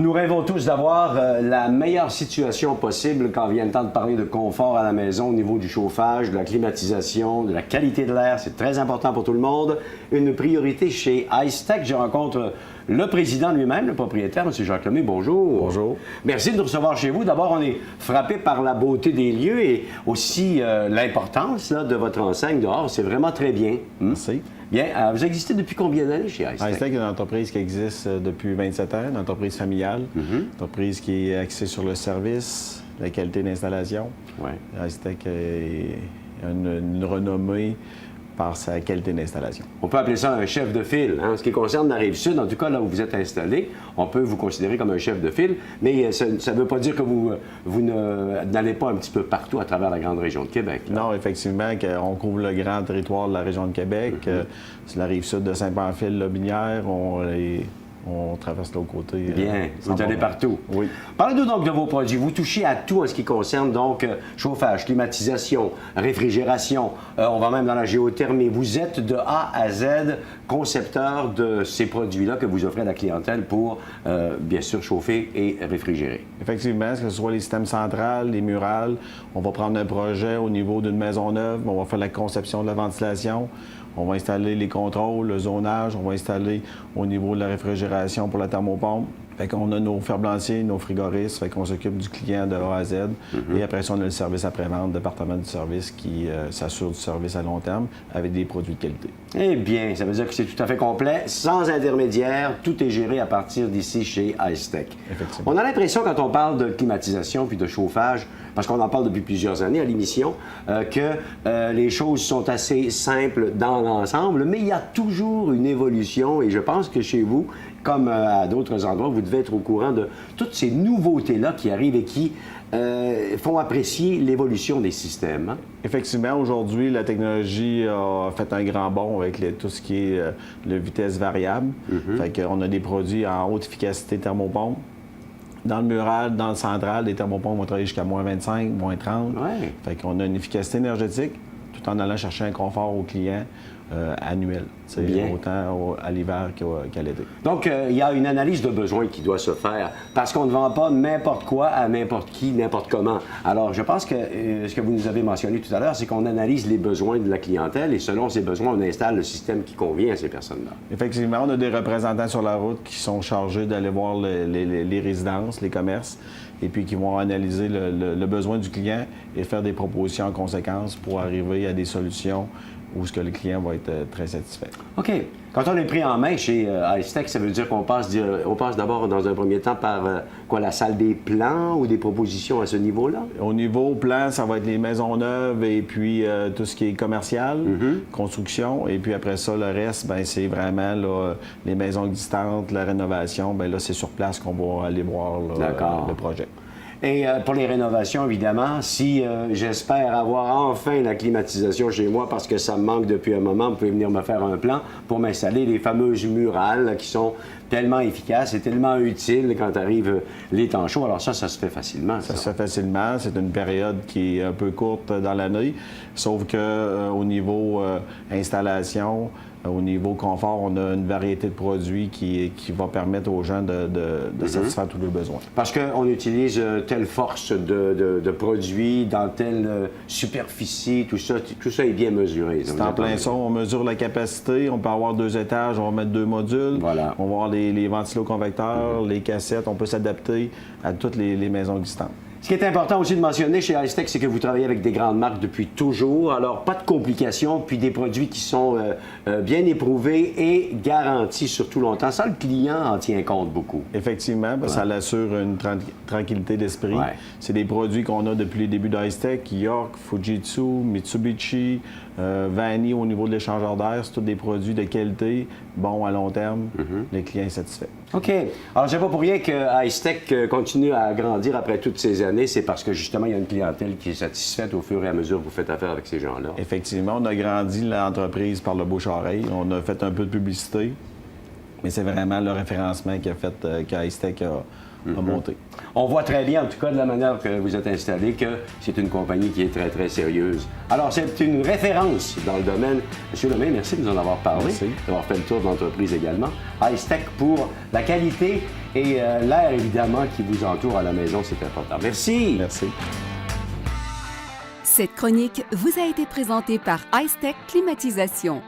Nous rêvons tous d'avoir la meilleure situation possible quand vient le temps de parler de confort à la maison au niveau du chauffage, de la climatisation, de la qualité de l'air. C'est très important pour tout le monde. Une priorité chez Icetech. Je rencontre le président lui-même, le propriétaire, M. Jacques Lemay. Bonjour. Bonjour. Merci de nous recevoir chez vous. D'abord, on est frappé par la beauté des lieux et aussi l'importance de votre enseigne dehors. C'est vraiment très bien. Merci. Bien. Vous existez depuis combien d'années chez Icetech? Icetech est une entreprise qui existe depuis 27 ans, une entreprise familiale, une entreprise qui est axée sur le service, la qualité d'installation. Ouais. Icetech a une renommée par sa qualité d'installation. On peut appeler ça un chef de file. En ce qui concerne la Rive-Sud, en tout cas là où vous êtes installé, on peut vous considérer comme un chef de file, mais ça ne veut pas dire que vous n'allez pas un petit peu partout à travers la grande région de Québec. Là. Non, effectivement, on couvre le grand territoire de la région de Québec. C'est la Rive-Sud de Saint-Pamphile-Lobinière. On traverse de l'autre côté. Bien, vous allez partout. Oui. Parlez-nous donc de vos produits. Vous touchez à tout en ce qui concerne donc chauffage, climatisation, réfrigération. On va même dans la géothermie. Vous êtes de A à Z concepteur de ces produits-là que vous offrez à la clientèle pour, bien sûr, chauffer et réfrigérer. Effectivement, que ce soit les systèmes centrales, les murales, on va prendre un projet au niveau d'une maison neuve, on va faire la conception de la ventilation. On va installer les contrôles, le zonage, on va installer au niveau de la réfrigération pour la thermopompe. Fait qu'on a nos ferblanciers, nos frigoristes, fait qu'on s'occupe du client de A à Z. Et après ça, on a le service après-vente, le département du service qui s'assure du service à long terme avec des produits de qualité. Eh bien, ça veut dire que c'est tout à fait complet, sans intermédiaire, tout est géré à partir d'ici chez Icetech. Effectivement. On a l'impression, quand on parle de climatisation puis de chauffage, parce qu'on en parle depuis plusieurs années à l'émission, que les choses sont assez simples dans l'ensemble, mais il y a toujours une évolution et je pense que chez vous, comme à d'autres endroits, vous devez être au courant de toutes ces nouveautés-là qui arrivent et qui font apprécier l'évolution des systèmes. Hein? Effectivement, aujourd'hui, la technologie a fait un grand bond avec tout ce qui est la vitesse variable. Fait qu'on a des produits en haute efficacité thermopompe. Dans le mural, dans le central, les thermopompes vont travailler jusqu'à moins 25, moins 30. Ouais. Fait qu'on a une efficacité énergétique tout en allant chercher un confort au client annuel, autant à l'hiver qu'à l'été. Donc, il y a une analyse de besoin qui doit se faire parce qu'on ne vend pas n'importe quoi à n'importe qui, n'importe comment. Alors, je pense que ce que vous nous avez mentionné tout à l'heure, c'est qu'on analyse les besoins de la clientèle et selon ces besoins, on installe le système qui convient à ces personnes-là. Effectivement, on a des représentants sur la route qui sont chargés d'aller voir les résidences, les commerces, et puis qui vont analyser le besoin du client et faire des propositions en conséquence pour arriver à des solutions où ce que le client va être très satisfait. OK. Quand on est pris en main chez Icetech, ça veut dire qu'on passe d'abord dans un premier temps par la salle des plans ou des propositions à ce niveau-là? Au niveau plan, ça va être les maisons neuves et puis tout ce qui est commercial, construction. Et puis après ça, le reste, ben c'est vraiment là, les maisons existantes, la rénovation. Bien là, c'est sur place qu'on va aller voir là, le projet. Et pour les rénovations, évidemment, si j'espère avoir enfin la climatisation chez moi parce que ça me manque depuis un moment, vous pouvez venir me faire un plan pour m'installer les fameuses murales là, qui sont tellement efficaces et tellement utiles quand arrivent les temps chauds. Alors ça se fait facilement. Ça se fait facilement. C'est une période qui est un peu courte dans l'année, sauf que au niveau installation, au niveau confort, on a une variété de produits qui va permettre aux gens de satisfaire tous leurs besoins. Parce qu'on utilise telle force de produits dans telle superficie, tout ça est bien mesuré. C'est en plein ça. On mesure la capacité. On peut avoir 2 étages, on va mettre 2 modules. Voilà. On va avoir les ventiloconvecteurs, les cassettes. On peut s'adapter à toutes les maisons existantes. Ce qui est important aussi de mentionner chez Icetech, c'est que vous travaillez avec des grandes marques depuis toujours. Alors, pas de complications, puis des produits qui sont bien éprouvés et garantis sur tout longtemps. Ça, le client en tient compte beaucoup. Effectivement, ça l'assure une tranquillité d'esprit. Ouais. C'est des produits qu'on a depuis les débuts d'Icetech, York, Fujitsu, Mitsubishi, Vanny au niveau de l'échangeur d'air. C'est tous des produits de qualité, bons à long terme. Le client est satisfait. OK. Alors, c'est pas pour rien que Icetech continue à grandir après toutes ces années. C'est parce que, justement, il y a une clientèle qui est satisfaite au fur et à mesure que vous faites affaire avec ces gens-là. Effectivement, on a grandi l'entreprise par le bouche-oreille. On a fait un peu de publicité, mais c'est vraiment le référencement qui a fait qu'Icetech a monté. On voit très bien, en tout cas, de la manière que vous êtes installé, que c'est une compagnie qui est très, très sérieuse. Alors, c'est une référence dans le domaine. Monsieur Lemay, merci de nous en avoir parlé, Merci. d'avoir fait le tour de l'entreprise également. Icetech pour la qualité et l'air, évidemment, qui vous entoure à la maison, c'est important. Merci. Merci. Cette chronique vous a été présentée par Icetech Climatisation.